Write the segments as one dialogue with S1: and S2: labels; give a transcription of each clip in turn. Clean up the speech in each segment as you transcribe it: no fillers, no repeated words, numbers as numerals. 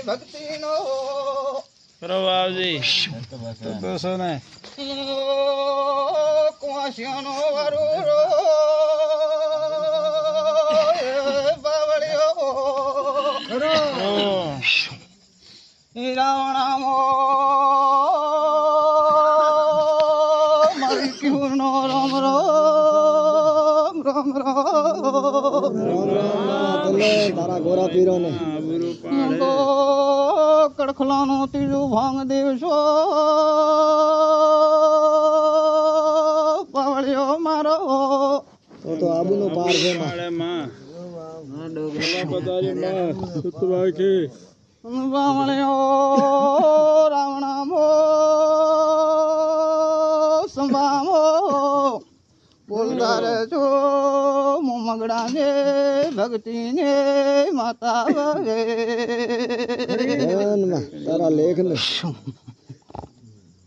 S1: ભક્તિ નો
S2: પ્રભાવજી તો સોને
S1: કુવાસીનો વરુરો બાવળિયો રાવણામો મારી કિહુનો રામ રામ રામ રામ
S3: તારા ગોરા પીરો ને
S1: કડખલાનો ત્રીજું ભાંગ દેવશો પાવળિયો મારો
S3: તો આબુનો પાર છે
S1: પાવળિયો રાવણામો સંભામો બોલતા રહેજો મગડા ને ભક્તિ ને માતા
S3: તારા લેખ ને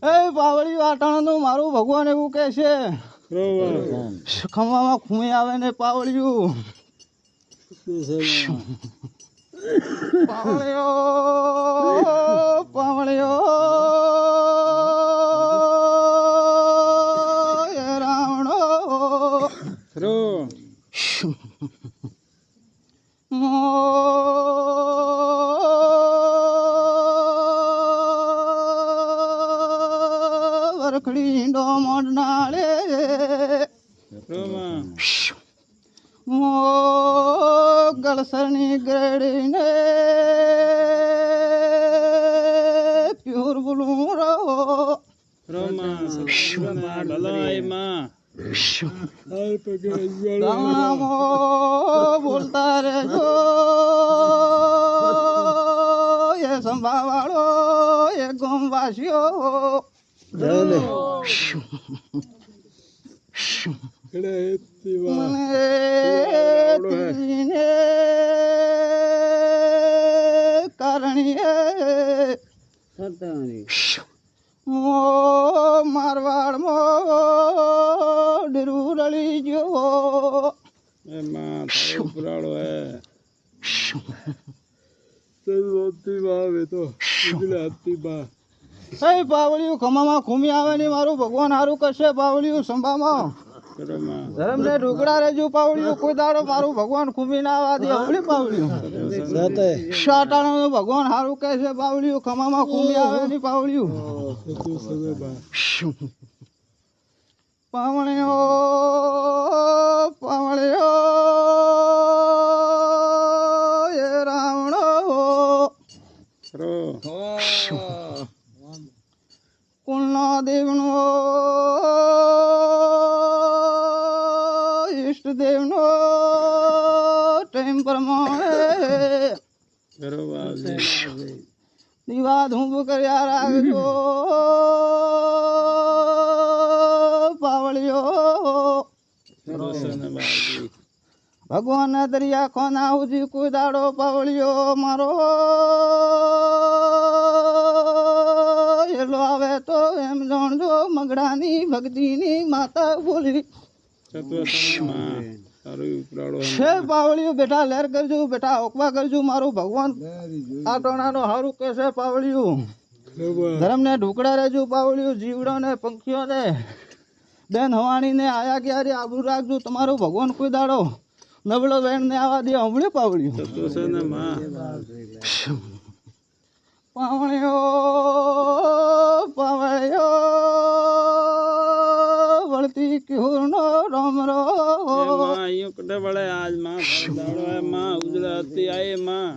S1: એ પાવળી વાટાણ નું મારું ભગવાન એવું કે છે ખમવામાં ખૂણી આવે ને પાવળિયું પાવળિયો પાવળિયો વરખડી ડો મોડનાળે ગળસરની ગરડીને પ્યોર બોલું રામો બોલતા રહેજો એ સંભાવાળો એ ગોમવાસીઓ કારણીએ મારવાડ મો ડરું રળી ગયો
S2: એમાં ઉપરાળો
S1: હે પાવળિયું ખમામાં ખૂમી આવે ને મારું ભગવાન હારું કરશે પાવળિયું સંભામાં ધર્મ ને ઢુકડા રેજુ પાવળિયું કોઈ દાડો મારું ભગવાન ખૂમી ના આવવા દે હવળી પાવળિયું સાટાણો ભગવાન હારું કહે છે પાવળિયું ખમામાં ખૂમી આવે ને પાવળિયું પાવળિયો પાવળિયો એ રાવણો કુલનો દેવનો ઈષ્ટદેવનો ટાઈમ પ્રમાણે દીવા ધૂપ કર્યા રાખજો પાવળિયો ભગવાન દરિયા ખોના ઉજી કોઈ દાડો પાવળિયો મારો એલો આવે તો એમ જાણજો મગડાની ભક્તિની માતા બોલી છે પાવળિયું બેઠા લહેર કરજો બેઠા ઓકવા કરજો મારું ભગવાન આ ટોણાનો હારું કહેશે પાવળિયું ધર્મ ને ઢુકડા રહેજો પાવળિયું જીવડો ને પંખીઓ ને બેન હવાણી ને આયા ક્યારે આબરૂ રાખજો તમારું ભગવાન કોઈ દાડો નબળો બેન ને આવા દે હમણાં પાવડ્યું
S2: થતું છે ને માં
S1: પાવણ્યો પાવળ્યો વળતી કિહુરનો રમરો
S2: એ માં અહીંયા કટે વળે આજ માં દાડો હે માં ઉજળા હતી આયે માં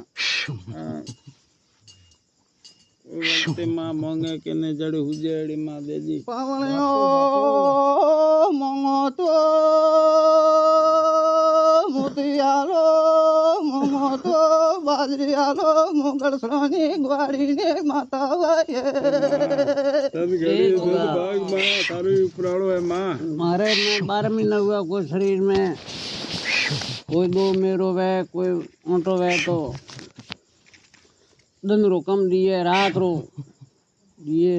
S2: વખતે માં મોંગે કે ને જડી હુજેડી માં દેજી
S1: પાવણ્યો મોંગો તો મોતિયાલો મોંગો તો બાજરીયાલો મોગળ શ્રાની ગ્વાડીને માતા વાય
S2: તન ઘડી બાગ માં તારું ઉપરાળો હે માં
S4: हमारे में 12 महीना हुआ कोई शरीर में कोई 2 में रोवे कोई ऊँटो वे तो दिन रो कम दिए रात रो दिए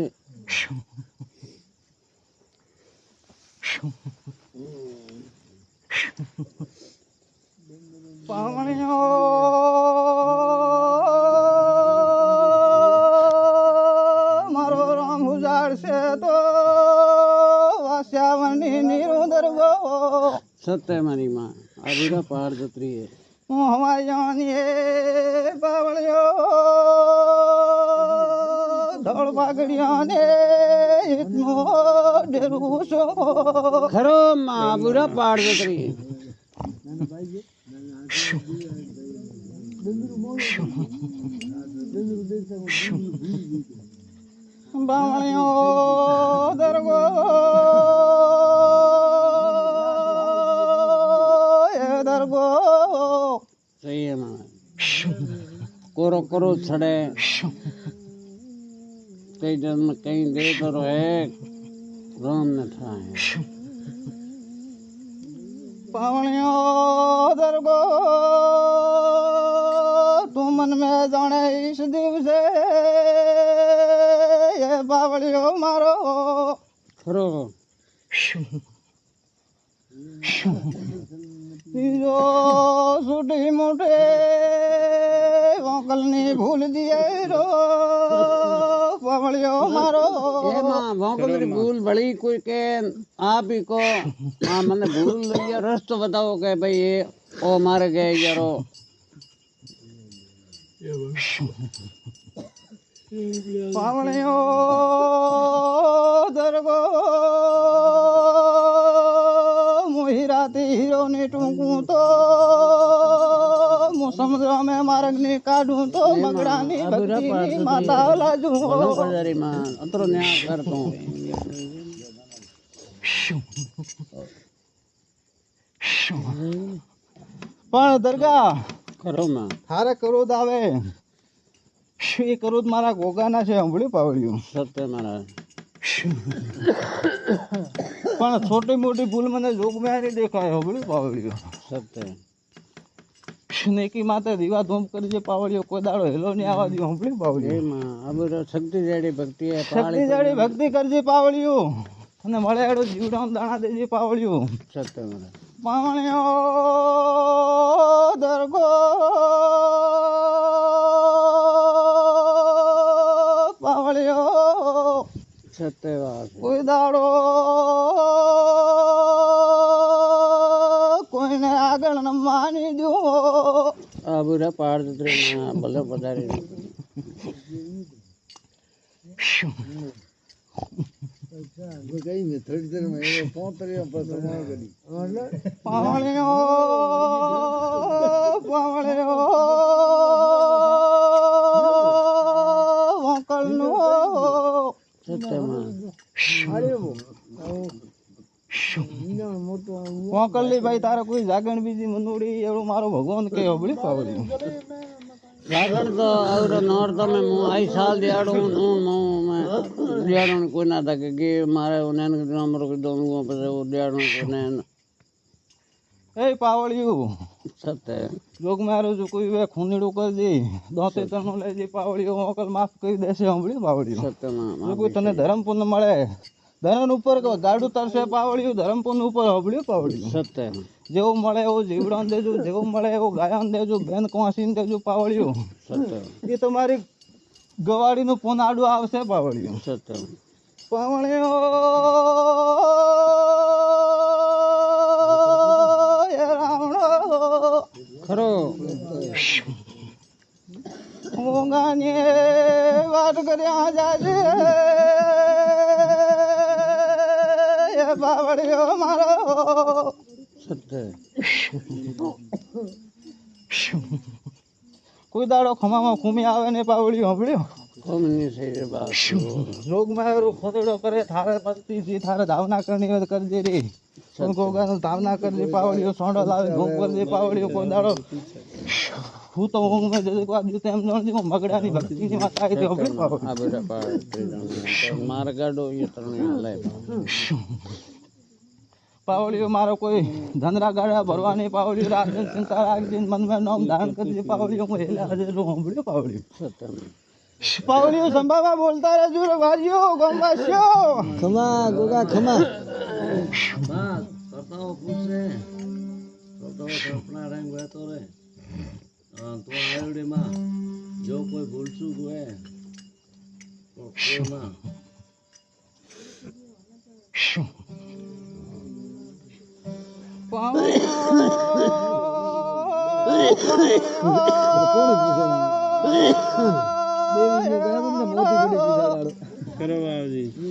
S1: પાવણ્યો મારો રામ ઉજાડશે તો વાસ્યાવની નિરુંદર ગો
S4: सत्य हमारी माँ अभी का पहाड़ जतरी है
S1: હું હમારી જાણીએ પાવળ્યો ધોળ પાઘડિયાને એટલો ડેરું છો
S4: खरो माँ पूरा पहाड़ जतरी है
S1: બાવળ્યો દરગો એ દરગો
S4: सही है माँ कोरो कोरो छड़े कई जन्म कहीं दे तो रहे राम ने ठाए
S1: પાવણ્યો દરગો તું મન મેં જાણે ઈશ દિવસે એ બાવળ્યો મારો
S4: खरो
S1: બીજો સુટી મોટે વોકલની ભૂલ દિયે રો પાવળ્યો મારો
S4: ए माँ भौंको मेरी भूल बड़ी कोई के आप ही को माँ मैंने भूल लिया रस्तो बताओ के भाई ये ओ मार गए यारो
S1: પાવણ્યો દરગો મોહી રાતે હીરોની ટૂંકું તો હું સમુદ્ર મેં માર્ગની કાઢું તો મગડાની ભક્તિની માતા લાજું
S4: भलो पजारी माँ अतरो न्याय करतो
S1: પણ દરગાહ
S4: खरो माँ
S1: હારે કરોદ આવે એ કરોદ મારા ગોગાના છે હંભળ્યું પાવડ્યું
S4: सत्य महाराज
S1: પણ છોટી મોટી ભૂલ મને જોગમાં નહીં દેખાય હંભળ્યું પાવડ્યું
S4: सत्य
S1: નેકી માતે દીવા ધૂમ કરજે પાવડિયો કોઈ દાડો હેલો નહીં આવા દો હંભળી
S4: ए
S1: પાવડિયો
S4: माँ अब रो शक्ति जड़ी भक्ति है
S1: શક્તિ જાડી ભક્તિ કરજે પાવડિયું અને મળે એડો જીવડાનો દાણા દેજે પાવડિયું
S4: सत्य महाराज
S1: પાવણ્યો દરગો પાવડિયો
S4: सत्य बात
S1: કોઈ દાડો કોઈને આગળ ન માની દો
S4: अब रो पहाड़ जतरी माँ भलो पजारी
S1: પાવણ્યો પાવણ્યો વોકલનો
S4: सत्य माँ
S1: વોકલની ભાઈ તારે કોઈ જાગણ બીજી મનુડી એવું મારો ભગવાન કે હબળી પાવડ્યું
S4: जागरण तो और नॉर्थ में मु आई साल दियाड़ो नु नु मैं दियाड़ो कोई ना था कि मारे उन्हें के नंबर को दोनों पे वो दियाड़ो को ने
S1: એ પાવળિયું
S4: सत्य
S1: લોક મારો જો કોઈ વે ખૂનીડું કરજે દોતે તણો લેજે પાવળિયું મોકલ માફ કરી દેશે હંભળી પાવળિયું
S4: सत्य
S1: જો
S4: माँ
S1: કોઈ તને ધરમ પુણ્ય મળે ધરમ ઉપર ગાડું તરશે પાવળિયું ધરમ પુણ્ય ઉપર હંભળ્યું પાવળિયું
S4: सत्य
S1: જેવું મળે એવું જીવડાને દેજો જેવું મળે એવું ગાયાને દેજો બેન કોસીને દેજો પાવળિયું
S4: सत्य
S1: એ તમારી ગવાડીનું પૂન આડું આવશે પાવળિયું
S4: सत्य
S1: પાવળિયો એ રાવણો પાવડિયો મારો
S4: સત્ય
S1: કોઈ દાડો ખમામાં ખૂમી આવે ને પાવડિયો હંભળ્યો
S4: કોમની છે બાપ
S1: રોગ મારો ખોતડો કરે થારે પતિ જી થારે ધાવના કરણી હોય તો કરજે રે કોણ ગોગાનો ધાવના કરજે પાવડિયો સોંડો લાવે ઘઉં કરજે પાવડિયો કોઈ દાડો હું તો ઊંઘ માં જજે કોઈ દિવસ એમ જાણજે મગડાની ભક્તિની માતા આવી તે હંભળ્યો પાવડિયો
S4: આ બેટા માર ગાડો એ તરણે લે
S1: પાવડિયો મારો કોઈ ધંધરા ગાડા ભરવાની પાવડિયો રાખજે ચિંતા રાખજે મનમાં નામ ધારણ કરજે પાવડિયો હું હેલા હજે હંભળ્યો પાવડિયો
S4: સત્ય
S1: પાવડિયો સંભામાં બોલતા રહેજો રે વાજીઓ ગોમવાસીઓ
S3: ખમા ગોગા ખમા
S4: કરતાઓ પૂછે કરતાઓ સપના રંગ વહેતો રે તો આવડેમાં જો કોઈ ભૂલશું હોય તો કોમાં
S3: દેવી નો ગામ ને મોટી બડી પૂજાવાળો
S2: કરો બાબુજી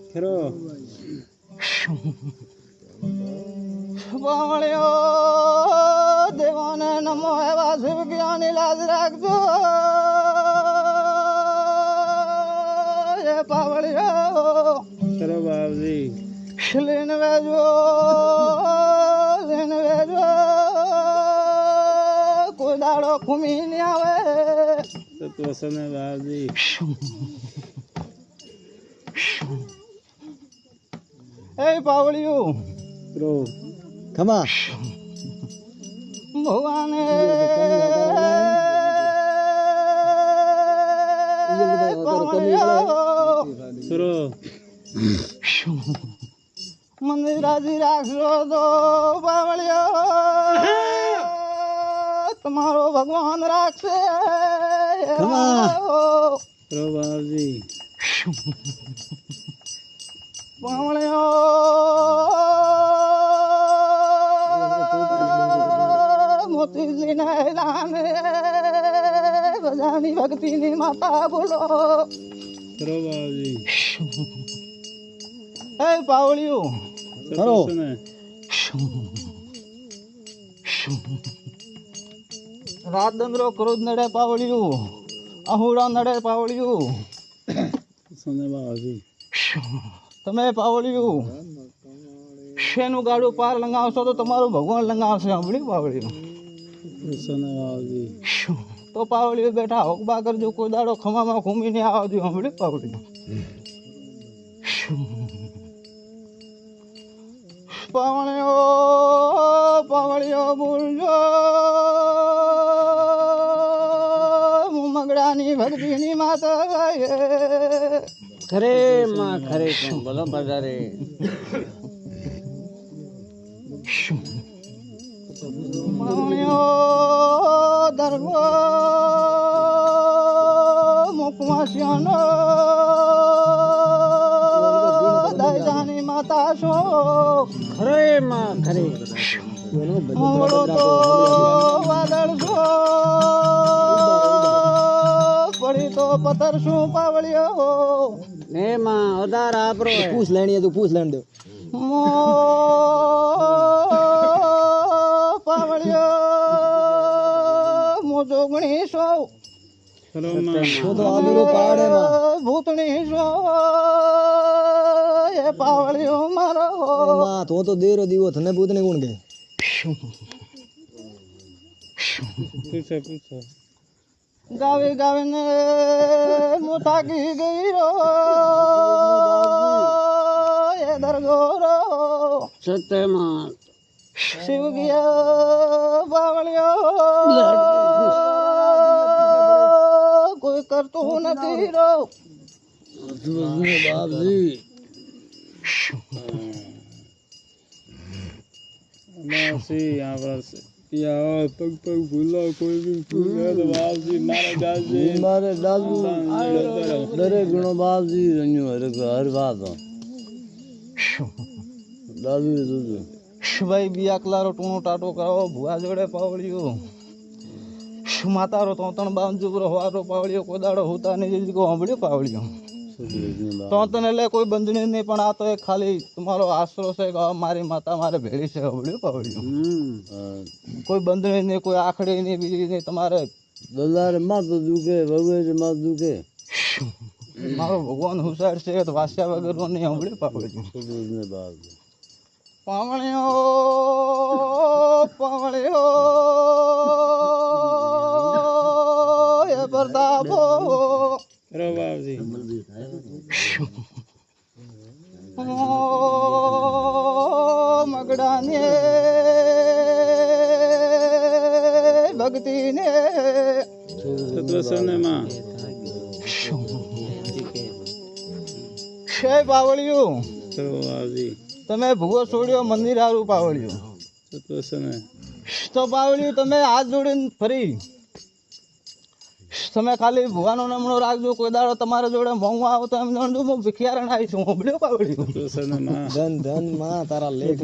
S2: ખરો
S1: દેવાને નમો એવા શિવ જ્ઞાની લાજ રાખજો એ પાવળિયો
S2: કરો બાબુજી
S1: લીન વેજો કોઈ દાડો ખૂમી નહીં આવે
S2: તો સને બાબુજી
S1: એ પાવળિયું
S2: કરો
S3: ખમા
S1: ભગવાને
S2: કરો
S1: મંદિર રાજી રાખજો તો પાવળિયો તમારો ભગવાન રાખશે
S2: કરો બાબુજી
S1: મોતીજી ને લાને બધાની ભક્તિની માતા બોલો
S2: કરો બાબુજી
S1: એ પાવળિયું
S3: કરો.
S2: સને
S1: રાત દંદરો ક્રોધ નડે પાવળિયું અહુડા નડે પાવળિયું
S2: સને બાબુજી
S1: તમે પાવળિયું શેનું ગાડું પાર લંગાવશો તો તમારું ભગવાન લંગાવશે સાંભળ્યું પાવળિયું
S2: સને બાબુજી
S1: તો પાવળિયું બેઠા હોકબા કરજો કોઈ દાડો ખમામાં ઘૂમીને આવજો સાંભળ્યું પાવળિયું પાવળિયો બોલજો હું મગડાની ભક્તિની માતા
S4: ખરે માં ખરે તું ભલો બજારે
S1: દરગો મુકવાસીઓનો દયાની માતા છો
S4: ખરે માં ખરે
S1: મંગળો તો વાદળ છો પડી તો પથ્થર શું પાવળ્યો
S4: ને માં ઉધાર આપરો હે.
S3: પૂછ લેણી તું પૂછ લેણ દે
S1: પાવળ્યો મોજો ગણીશો
S2: કરો માં
S3: તો તો આબરૂ પાડે માં
S1: ભૂતણી છો એ પાવળ્યો મારો
S3: માં તો દેરો દીવો થને ભૂતને કોણ કે
S2: પૂછો
S1: ગાવી ગાવીને હું થાકી ગઈ રો એ દરગો રો
S4: સત્ય માં
S1: શિવ ગયા પાવળ્યો કોઈ કરતું નથી રો
S4: બાપજી
S2: બાબુજી આપણા યા પગ પગ ભૂલો કોઈ બી ભૂલે તો બાપજી મારે ગાલજી
S4: મારે ડાલુ દરેક ગણો બાપજી રન્યું હર વાત ડાલુ દૂધ
S1: ભાઈ બિયા કલારો ટૂણો ટાટો કરો ભુવા જોડે પાવળિયું માતારો તો ત્રણ બાંધુ હવારો પાવળિયો કોદાડો હોતા નહીં જીકો સાંભળ્યું પાવળિયું તો તને એટલે કોઈ બંધણી નહીં પણ આ તો એક ખાલી તમારો આશરો છે કે મારી માતા મારે ભેળી છે સાંભળ્યું પાવળિયું કોઈ બંધણી નહીં કોઈ આખડી નહીં બીજી નહીં તમારે
S4: દલારે માથું દુખે વગેરે માથું દુખે
S1: મારો ભગવાન હુશાર છે તો વાસ્યા વગરનો નહીં સાંભળ્યું પાવળિયું પાવળિયો પાવળિયો એ પ્રતાપો
S2: રો બાપજી
S1: મગડાને ભક્તિને
S2: સત્વસને માં
S1: છે પાવળિયું
S2: રો બાપજી
S1: તમે ભૂગો છોડ્યો મંદિર હારું પાવળિયું
S2: સત્વસને
S1: તો પાવળિયું તમે હાથ જોડીને ફરી તમે ખાલી ભુવાનો નમણો રાખજો કોઈ દાડો તમારા જોડે મોંઘું આવો તો એમ જાણજો હું ભિખિયારણ આવીશું હોંભળ્યો પાવળિયું
S2: સત્વસને માં
S3: ધન ધન માં તારા લેખ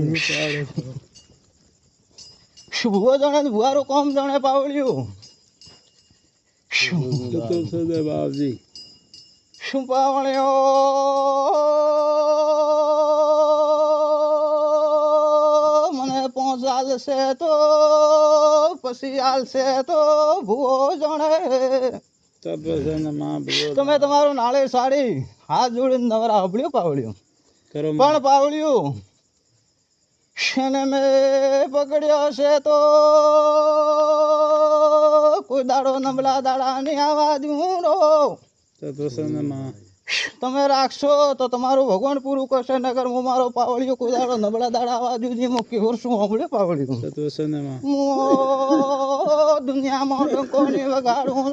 S1: ભુવો જાણે ભુવારો કોમ જાણે પાવળિયું
S2: સત્વસને બાપજી
S1: શું પાવળિયો મને પહોંચ આલશે તો પછી આલશે તો ભુવો જાણે
S2: સત્વસને માં ભૂલો
S1: તમે તમારું નાળે સાડી હાથ જોડીને નવરા હબળ્યું પાવળ્યું
S2: કરો
S1: પણ પાવળ્યું શેને મેં પકડ્યો છે તો કોઈ દાડો નબળા દાડા નહીં આવા દઉં
S2: સત્વસને માં
S1: તમે રાખશો તો તમારું ભગવાન પૂરું કરશે નગર હું મારો પાવળિયો કોઈ દાડો નબળા દાડા આવા દઉં હું કેવર શું હબળ્યું પાવળ્યું
S2: સત્વસને માં
S1: દુનિયામાં ડંકોની વગાડું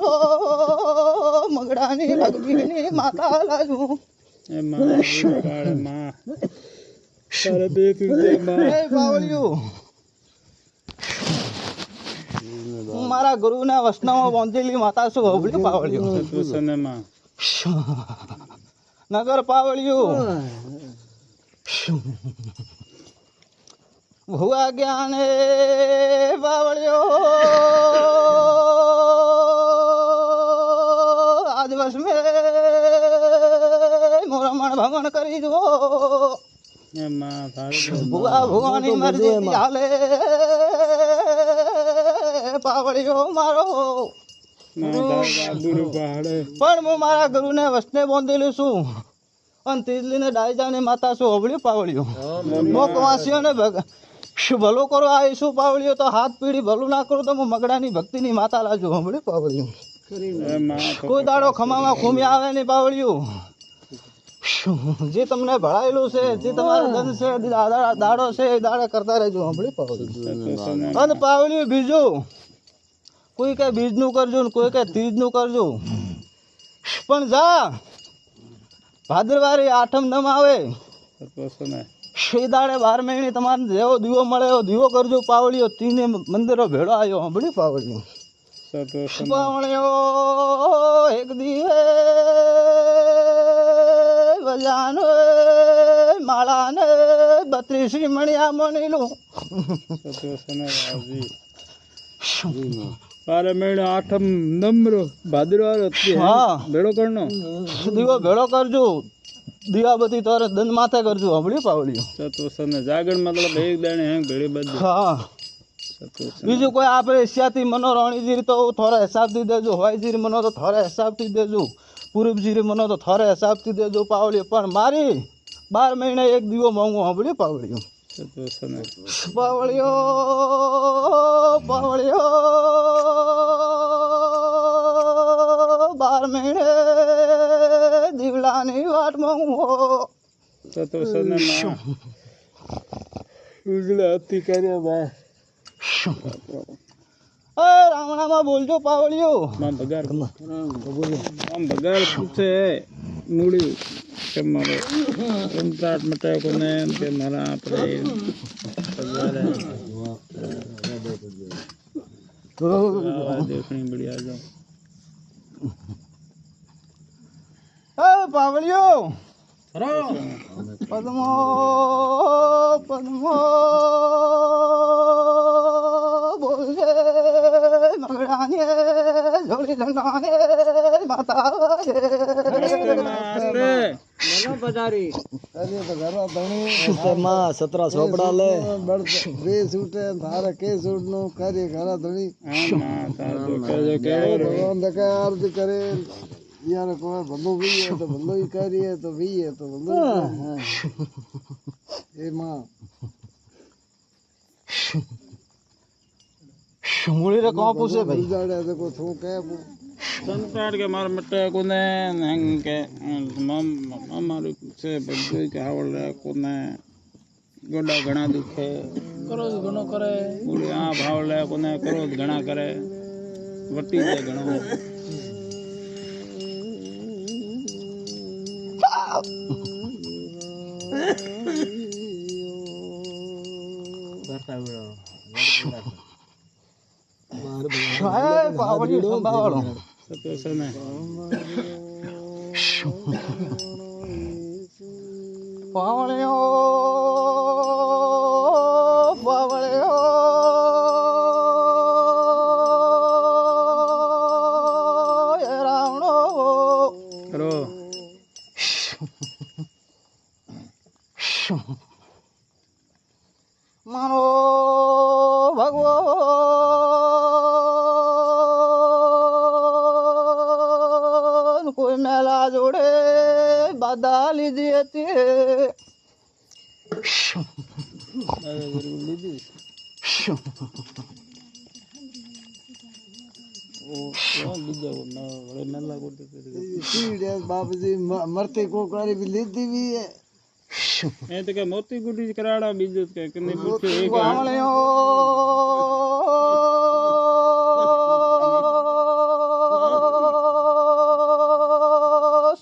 S1: મગડાની ભગવીની માતા લાજું
S2: એ માં પાડે માં તારે બે તુજે માં
S1: એ પાવળિયું હું મારા ગુરુના વસનામાં બાંધેલી માતા છું હબળ્યું પાવળિયું
S2: સત્વસને માં
S1: નગર પાવળિયું ભુવા જ્ઞાને પાવળિયો આજ વર્ષ મેં મોરમણ ભગવાન કરી દો
S2: એ માં તારે
S1: ભુવા ભુવાની મરજી હાલે પાવળિયો મારો
S2: માં તારે ગુરુ પહાડે
S1: પણ હું મારા ગુરુને વસને બાંધેલું છું અને તીજલીને ડાયજાની માતા છું હબળ્યું પાવળ્યું મોકવાસીઓને ભલો કરો આવીશું પાવળ્યો તો હાથ પીડી ભલું ના કરું તો હું મગડાની ભક્તિની માતા લાજુ હબળ્યું પાવળ્યું
S2: એ માં
S1: કોઈ દાડો ખમામાં ખૂમી આવે નહીં પાવળ્યું જે તમને ભળાયેલું છે જે તમારા ધન છે દાડો છે એ દાડે કરતા રહેજો હબળ્યું પાવળ્યું અને પાવળ્યું બીજું કોઈ કે બીજનું કરજો ને કોઈ કે ત્રીજનું કરજો પણ જા ભાદરવારી આઠમ નમ આવે
S2: સત્વસને
S1: એ દાડે 12 મહિને તમારે જેવો દીવો મળે એવો દીવો કરજો પાવળિયો તીને મંદિરો ભેળો આવ્યો સાંભળ્યું પાવળિયો
S2: સત્વસને
S1: પાવળિયો એક દીવે બજાનો માળાને 32 મણિયા મણીલું
S2: સત્વસને બાપજી બારે મહિને આઠમ નમ્ર ભાદરવાર
S1: હા
S2: ભેળો કરનો
S1: દીવો ભેળો કરજો દીવાબત્તી તારે દંડ માથે કરજો સાંભળ્યું પાવળિયું
S2: સત્વસને જાગરણ મતલબ એક દાણે હેંગ ભેળી બધું
S1: હા
S2: સત્વસને
S1: બીજું કોઈ આપણે એશિયાથી મનો રણીજીરી તો થોડા હિસાબથી દેજો હોયજીરી મનો તો થોડા હિસાબથી દેજો પૂર્વજીરી મનો તો થોડા હિસાબથી દેજો પાવળિયું પણ મારી 12 મહિને એક દીવો મોંઘું સાંભળ્યું પાવળિયું
S2: સત્વસને
S1: પાવળિયો પાવળિયો 12 મહિને દીવડાની વાટ મોંઘું
S2: સત્વસને માં ઉજળા અતિ કર્યા ભાઈ
S1: રાવણામાં બોલજો પાવળિયો
S2: માં બગાર આમ બગાર પૂછે મૂડી કે મારો કંટાટ મટાયો કોને કે મારા આપણે देखनी बढ़िया जाओ
S1: પાવળિયો પદ્મો પદ્મો બોલે મગડાને જોડી લંગાને માતા
S3: માં 17 ચોપડા લે બે છૂટે તારે કે છૂટ નું કરી ઘરા ધણી ભગવાન દકે આરતી કરે યાર કોઈ ભલો વીએ તો ભલો ઈ કરીએ તો વીએ તો ભલો એમાં
S1: મૂળી રે કોણ પૂછે ભાઈ
S3: ઉજાડે તો કોઈ થું કે
S2: संताड़ के मार मट्टे कोने नंग के मम हमारे से बद्दू के हावल रे कोने गोडा घणा दुखे करो घणो करे बोले आ भाव ले कोने करो घणा करे वटी दे घणो
S1: પાવળિયો સંભાળો
S2: तो सने
S1: પાવળિયો પાવળિયો એ રાવણો
S2: करो
S1: મારો ભગવો કોઈ મેલા જોડે બાધા લીધી હતી
S3: બાપજી મરતી કોકરી બી લીધી બી
S2: ए तो के मोती गुडी कराड़ा बीजो के कने पूछे एक
S1: પાવળિયો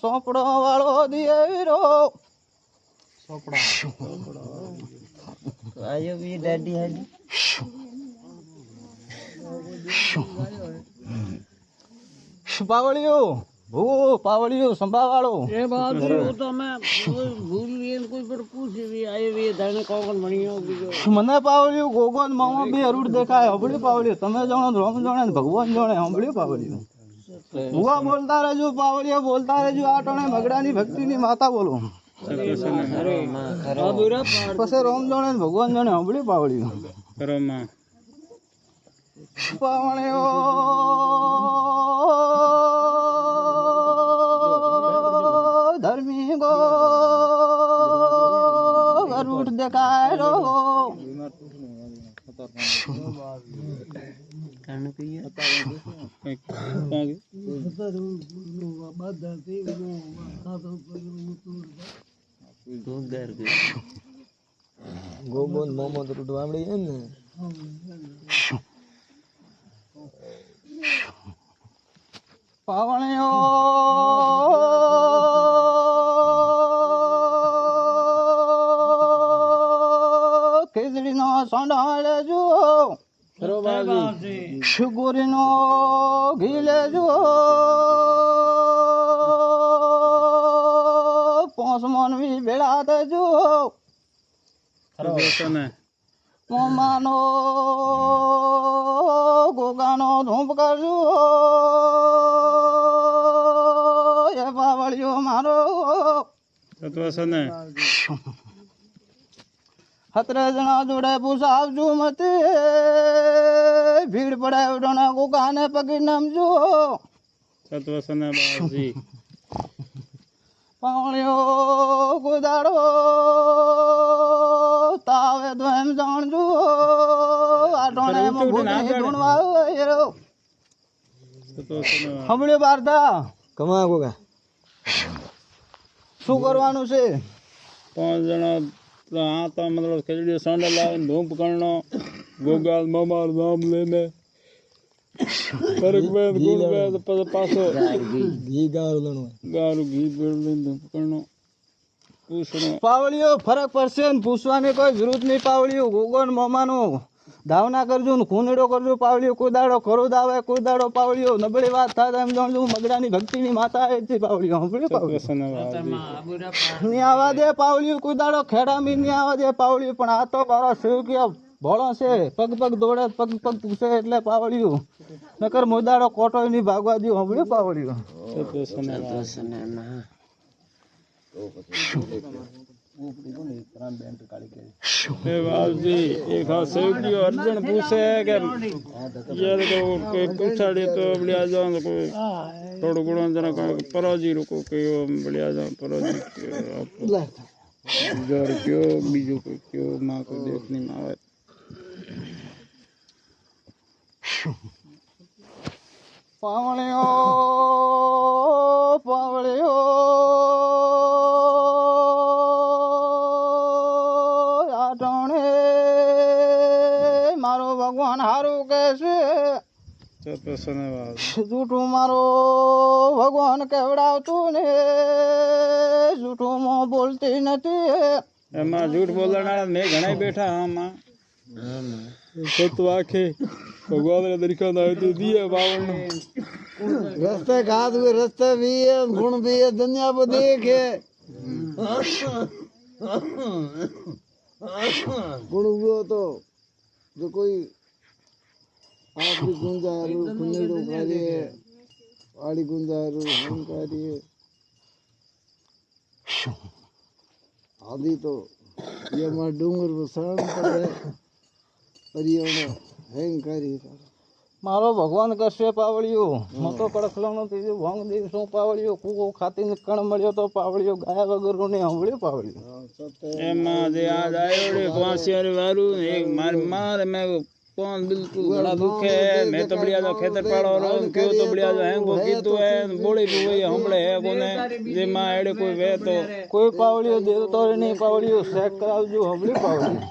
S1: સોપડો વાળો દિયરો
S4: આયો બી દાડી હાડી
S1: પાવળિયો પાવળિયો સંભાવાળો
S4: એ બાત હું તો મેં ભૂલ ગઈ કોઈ પર પૂછી બી આયો બી દાણે કોણ ભણ્યો બીજો
S1: મને પાવળિયું ગોગોન મામા બે અરૂડ દેખાય હંભળ્યું પાવળિયું તમે જાણો રામ જાણે ને ભગવાન જાણે હંભળ્યું પાવળિયું ભુવા બોલતા રહેજો પાવળિયા બોલતા રહેજો આ ટાણે મગડાની ભક્તિની માતા બોલો પછી રામ જાણે ને ભગવાન જાણે હંભળ્યું પાવળિયું
S2: करो मां
S1: પાવળિયો ધર્મી ગો અરૂડ દેખાય રો
S4: કારણ કે
S3: ગોગોન મોહમ્મદ રૂટ વામડી હે ને
S1: પાવળિયો ખીચડી નો સંડાળ જો શુગુરી નો ઘી લેજો 5 મણવી ભેળા દેજો
S2: सने
S1: મોમાનો ગોગાનો ધૂપ કરજો એ પાવળિયો મારો
S2: तो सने
S1: 17 જણા જોડે પૂછાવજો મતે ભીડ પડે ઉડોના ગોગાને પગી નમજો
S2: तो सने बाजी
S1: પાવળિયો ગોદાડો તાવે તો એમ જાણજો આ ઢોણે ઢૂંઢવા
S2: तो सने
S1: હમણાં બારધા
S3: કમા ગોગા
S1: શું કરવાનું છે
S2: 5 जना आता मतलब खिचड़ी सांडा लाइन धूप करना गोगाल मामार नाम लेने फर्क में गुण में तो पासो
S3: ઘી ગારું લણવા
S2: गारू घी पेड़ लेने धूप करना પૂછણો
S1: પાવળિયો ફરક પડશે ને પૂછવાની કોઈ જરૂર નહીં પાવળિયો ગોગન મામાનો ધાવના કરજો ને ખૂનડો કરજો પાવળીઓ. કોઈ દાડો ખરો દાવે, કોઈ દાડો પાવળીઓ નબળી વાત થાય એમ જાણજો. મગડાની ભક્તિની માતા એ છે પાવળીઓ. સાંભળ્યું પાવળીઓ? નહીં આવવા દે પાવળીઓ, કોઈ દાડો ખેડામી નહીં આવવા દે પાવળીઓ. પણ આ તો મારા સેવકીયા ભોળો છે, પગ પગ દોડે, પગ પગ પૂછે એટલે પાવળીઓ. નકર મોદાડો કોટો નહીં ભાગવા દો. સાંભળ્યું પાવળીઓ?
S2: एक सेवकियो अर्जुन पूछे कि यार को कोई पूछाड़ी तो बढ़िया जाओ तो कोई थोड़ा गुणा जना पराजी रुको कयो बढ़िया जाओ पराजी जोर क्यों बीजू को क्यों माँ को देखनी में आवे
S1: પાવળીઓ પાવળીઓ આટણે મારો ભગવાન હારું કહેશે. જૂઠું મારો ભગવાન કહેવડાવતું ને જૂઠું મોં બોલતી નથી.
S2: એમાં જૂઠ બોલનારા મેં ઘણા બેઠા આમાં સત્વ આખે ભગવાન તરીકે दिए बावल
S3: रस्ते घात हुए रस्ते भी है, गुण भी है, दुनिया को देखे गुण हुआ तो जो कोई आपकी गुंजारू खुनेड़ो कार्य आड़ी गुंजारू हम कार्य आदि तो ये हमारे डूंगर में शरण पड़े और ये हैंकारी
S1: મારો ભગવાન કરશે પાવળીઓ. મતો કડખલાનો ત્રીજો ભંગ દિવસો પાવળીઓ. કૂકો ખાતીને કણ મળ્યો તો પાવળીઓ. ગાયા વગરનું ને સાંભળ્યું પાવળીઓ?
S2: એમાં જે આજ આવ્યો રે પાંચિયારી વારું એક માર મેં કોણ બિલકુલ ઘણા દુખે મેં તો બળિયા જો ખેતર પાડો રો કયો તો બળિયા જો હેંગો કીધું હે બોળી પી હમળે હે કોને જે માં એડે કોઈ વે તો
S1: કોઈ પાવળીઓ દેવતો નહીં પાવળીઓ. ચેક કરાવજો. સાંભળ્યું પાવળીઓ?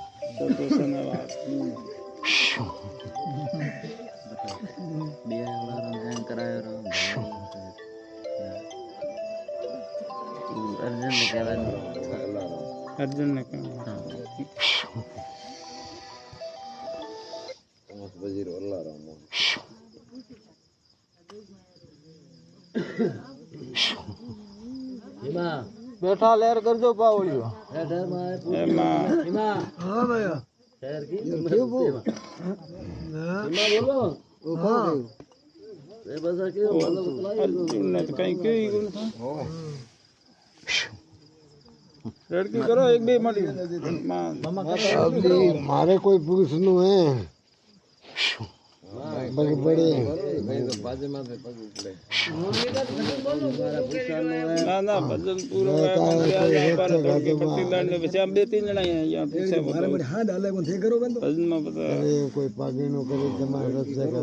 S2: अर्जुन ने
S1: બેઠા લેર કરજો પાવળીઓ.
S2: लड़की करो एक बे मड़ी
S3: मारे कोई पुरुष नु है बड़े बड़े
S2: ना ना भजन पूरा पर के पत्ती लाइन में बच्चा बे तीन जना यहां पीछे मारे बड़े हां डाले को थे करो बंद भजन में पता
S3: अरे कोई पागे नो करे तुम्हारे रस्ते का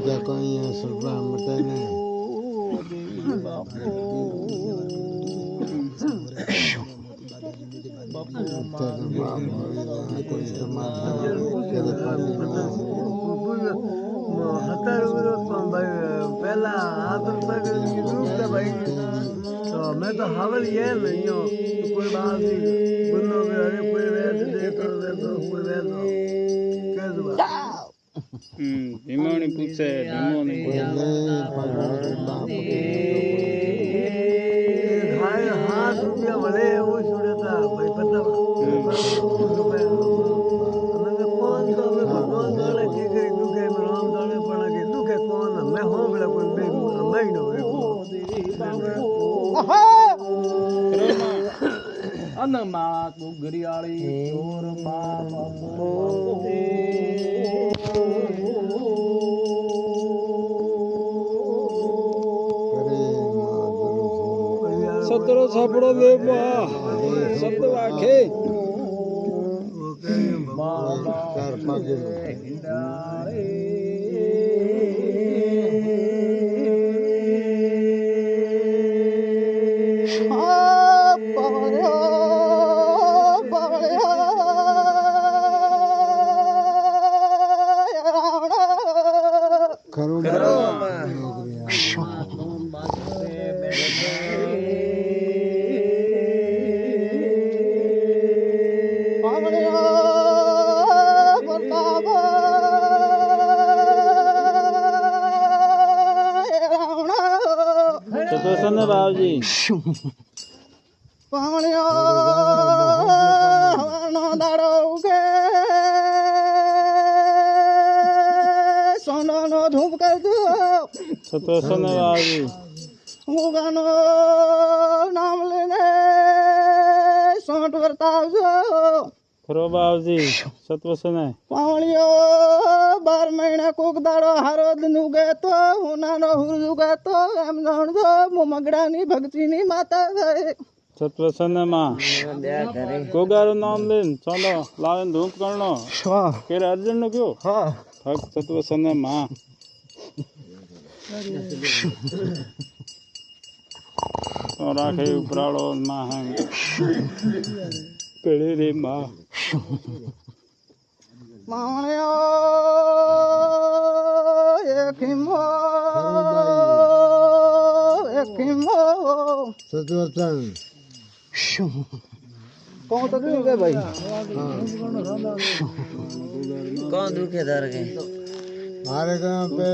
S3: क्या कोई है सुल्तान मटे ने कोई पहला मैं तो हवल ये नहीं हो कोई बात नहीं बोलो अरे कोई वैसे देखो कोई वैसे
S2: भीमोनी पूछे भीमोनी
S3: हाथ रुपया भले वो छोड़ता भाई पता भगवान दाड़े के दुखे में राम दाड़े पड़ा के दुखे कौन मैं हूँ बड़ा कोई मैं नो
S1: અનમાત ઘડિયાળી ચોર બાપ
S2: સતરો છાપડો લે સત વાખે
S3: चार पागे
S1: કરું પાવળિયો પ્રતાપ
S2: સતોસન બાવજી
S1: પાવળિયો હવાનો દાડો ઉગે સોનાનો ધૂપ કરજો
S2: સતોસન બાવજી
S1: ઉગાનો નામ લઈને સોંટ વર્તાવજો
S2: ખરો બાવજી સતવસન
S1: પાવળિયો 12 મહિના કોક દાડો હારો નુગે તો ઉનાનો હુરજુગે તો એમ જાણજો હું મગડાની ભક્તિની માતા છે
S2: સતવસન માં ગોગારું નામ લઈને ચાલો લાવીને ધૂપ કરનો કે અર્જુન નું કયો
S1: હા
S2: હક સતવસન માં તો રાખે ઉપરાળો માં હંગ પેઢી રે માં
S1: પાવળિયો એકીમો
S3: સતવચન
S1: કોણ તકલીફ है भाई
S4: कौन दुखे दर के
S3: हमारे गाँव पे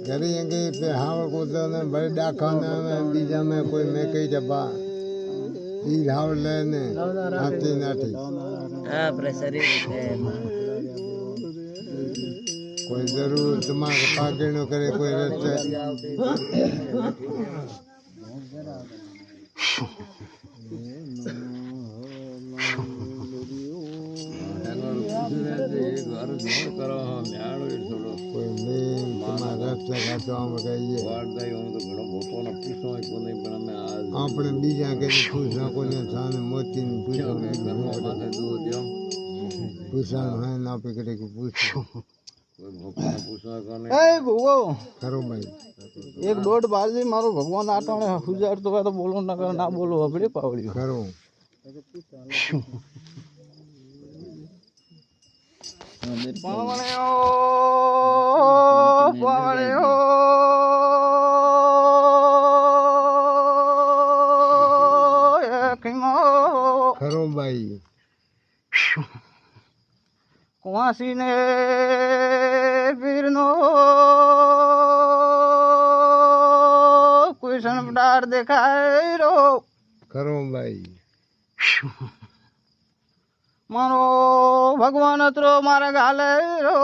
S3: घरी अंगे पे हावड़ कूदे ने बड़े डाखाने में बीजा में कोई में कई डब्बा ई हावड़ लेने हाथी नाठी
S4: हां शरीर है
S3: कोई जरूर दिमाग पागे न करे कोई रस्ते कोई नहीं तुम्हारा रस्ते खातो हम कहिए આપણે બીજા કે પૂછા કોને સામે મોતી ને પૂછાનું હે ના પકડે કે પૂછો
S1: એ ભુવો
S3: ખરો ભાઈ
S1: એક દોઢ બાજી મારો ભગવાન આટાણે હુજાર તો બોલો ના બોલો હબડી પાવડ્યું
S3: ખરો ખરો ભાઈ
S1: કુવાસી ને પીરનો કોઈ સનપડાર દેખાય રો
S3: ખરો ભાઈ
S1: મારો ભગવાન અતરો મારા ગાલે રો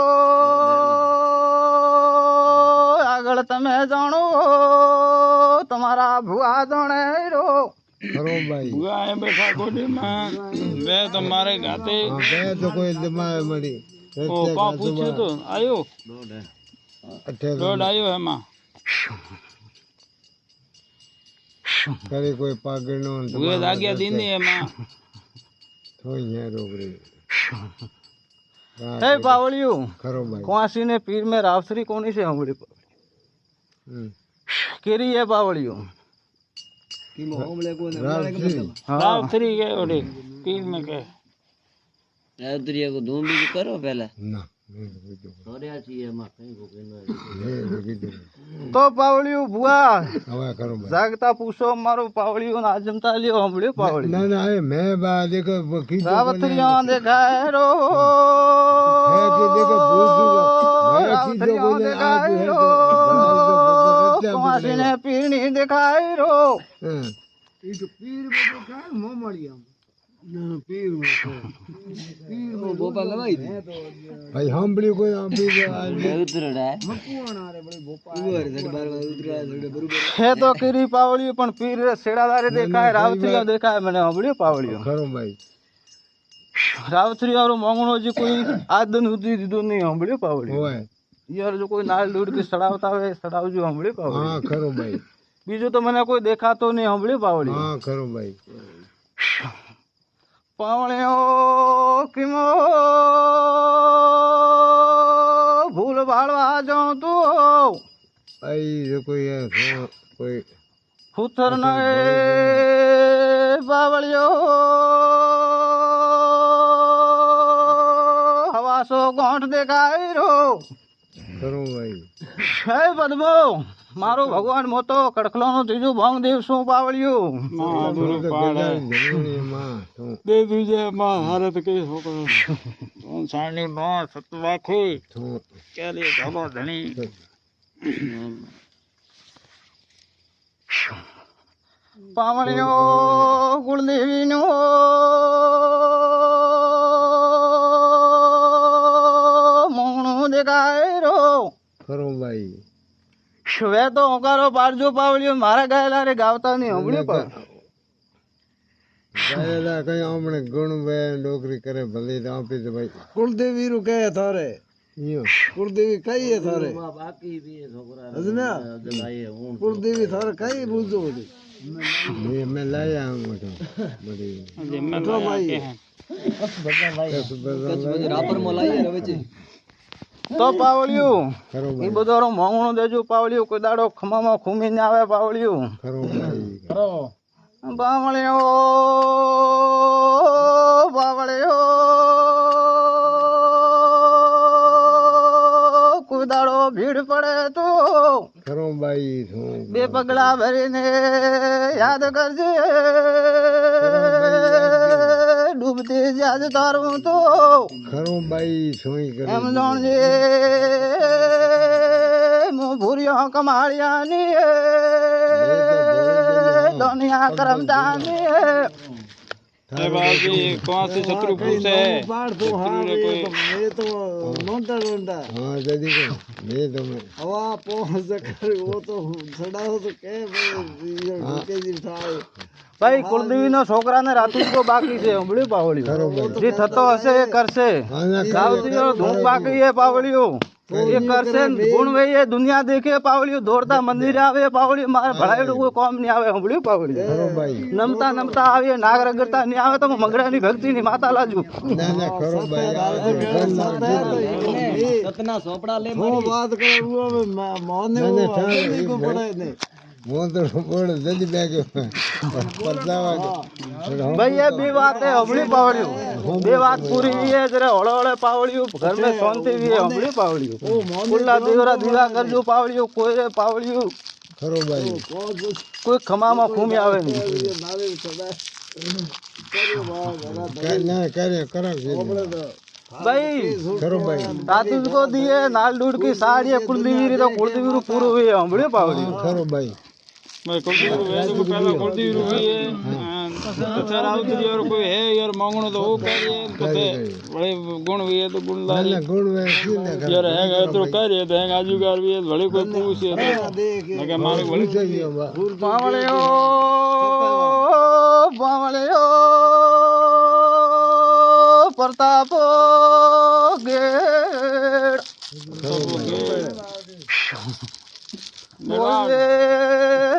S1: આગળ તમે જાણો તમારા ભુવા જાણે રો
S3: ખરો ભાઈ
S2: ભુવા એ બેઠા ગોડી માં વે તમારે ગાતે
S3: હા બે તો કોઈ દિમાગ મળી
S2: ઓ કા પૂછ્યું તો આયો દોડ આયો એમાં
S3: કરે કોઈ પાગળ નો
S2: ભુવે જાગ્યા દીની એમાં
S3: થોઈ હે રોગરી
S1: હે પાવળિયું
S3: ખરો ભાઈ
S1: કુવાસી ને પીર में रावश्री कोनी से हमड़ी केरी है पावड़ियों
S2: रावश्री के ओडे पीर में के
S4: रावत्रिया को धूम भी करो पहले
S3: ના
S1: तो पावड़ियों बुआ
S3: હવે કરો ભાઈ
S1: जागता पूछो मारो पावड़ियों ना जमता लियो हमड़ी पावड़ी
S3: ના ના એ મેં બા દેખો કીધું
S1: रावत्रियों देखाए रो
S3: है कि देखो पूछूंगा मैं कીધું
S1: रावत्रियों
S3: बोले
S1: देखाए रो कुवासी ने पीर नहीं देखाए रो
S3: भाई સાંભળ્યું કોઈ
S1: है तो केरी पावड़ियों पण पीर सेड़ादारे देखाए रावत्रियों देखाए मैंने हमड़ी पावड़ियों
S3: ખરો ભાઈ
S1: रावत्रियों और मोंगणो जी कोई आज दिन उदी दीदो नहीं हमड़ी पावड़ी
S3: હોય
S1: यार जो कोई नाल दूर की सड़ावता है सड़ावजो हमड़ी पावड़ी
S3: હા ખરો ભાઈ
S1: बीजो तो मैंने कोई देखा तो नहीं हमड़ी पावड़ी
S3: હા ખરો ભાઈ
S1: पावड़ियों किमो भूल भाड़वा जाऊं तू
S3: आई जो कोई है कोई
S1: फुथर न पावड़ियों हवा सो गोंठ देखाई रो
S3: ખરો ભાઈ
S1: है पद्मो મારું ભગવાન મોટો કડખલો નું ત્રીજું ભંગ દેવ શું પાવળ્યું
S2: મહાદુર પાડે
S3: માં તું
S2: દે દુજે માં હારે તો કઈ છોકરો સાણી નો સતવા ખોઈ
S3: તું
S2: કેલી ધગો ધણી
S1: પાવળ્યો કુળદેવી નો મોણું દેખાય રો
S3: ખરો ભાઈ
S1: હવે તો હોકારો પાડજો પાવળ્યું મારા ગાયેલા રે ગાવતા ની હમણાં પર
S3: ગાયેલા કઈ હમણે ગુણ બે નોકરી કરે ભલે તો આપી દે ભાઈ
S5: કુળદેવી રું કહે થારે
S3: યો
S5: કુળદેવી કઈ હે થારે કુળદેવી થારે કઈ બોલતો હતી
S3: મેં લાયા હું મોટો બધી
S2: જિમ્મેદાર ભાઈ
S1: તો પાવળ્યું
S3: ખરો
S1: એ
S3: ભાઈ
S1: બધો મોંઘણું દેજો પાવળ્યું કોઈ દાડો ખમામાં ખૂમી ને આવે પાવળ્યું
S3: ખરો ભાઈ
S1: પાવળ્યો પાવળ્યો કોઈ દાડો ભીડ પડે તો
S3: ખરો ભાઈ તું
S1: બે પગલા ભરીને યાદ કરજે ડૂબતી જાજ તારું તો
S3: ખરો ભાઈ સોઈ કરે
S1: એમ જાણજે હું ભૂર્યો કમાળિયાની દુનિયા કરમદાની
S2: એ બાજી કોણ સે શત્રુ પૂછે
S5: પાડ તો હા
S2: શત્રુને કોઈ
S5: એ તો નોંટા નોંટા
S3: હા જદી કે મેં તમે
S5: હવા પહોંચ કરી વો તો સડાવો તો કે ભાઈ ઢુકેજી થાય
S1: ભાઈ કુળદેવી નો છોકરાને રાતું તો બાકી છે હમણાં પાવળ્યું જે થતો હશે એ કરશે ગાવતીઓ ધૂમ બાકી એ પાવળ્યું એ કરશે ને ગુણ વહી એ દુનિયા દેખે પાવળ્યું દોડતા મંદિરે આવે પાવળ્યું મારે ભળાયેલું કોઈ કોમ નહીં આવે હમણાં પાવળ્યું
S3: ખરો ભાઈ
S1: નમતા નમતા આવે નાગ રગડતા નહીં આવે તો મંગળાની ભક્તિ ની માતા લાજુ
S3: ના ના ખરો ભાઈ
S5: હું વાત કરે મોને કો પડે નહીં
S3: હું તો બોલ જદી બેગ્યો પતલાવા
S1: ભાઈ એ બે વાત है હમણી પાવળ્યું બે વાત પૂરી है जरा हड़े हड़े पावड़ियों घर में शांति भी है हमणी पावड़ियों कुल्ला देवरा दिवा करजो पावड़ियों कोई रे पावड़ियों
S3: ખરો ભાઈ
S1: કોઈ ખમામાં ખૂમી આવે નહીં
S3: ના કરે કરો
S1: भाई
S3: ખરો ભાઈ
S1: तातुज को दिए नाल डूड की साड़ी कुलदेवी तो कुलदेवी पूरो हुई हमणी पावड़ियों
S3: ખરો ભાઈ
S2: मैं कुलदीप वेद को पहला कुलदीप हुई है अच्छा राउतरी और कोई है यार मांगनो तो वो करिए पते बड़े गुण हुई है तो गुण
S3: ના
S2: लारी
S3: ના ગુણ વે સીધા કરે
S2: यार है तो करिए तो है आजूगार भी है बड़े कोई पूछ है मैं मारे बड़े
S3: જોઈએ બા
S1: पावड़ियों पावड़ियों प्रताप गेड़ बोले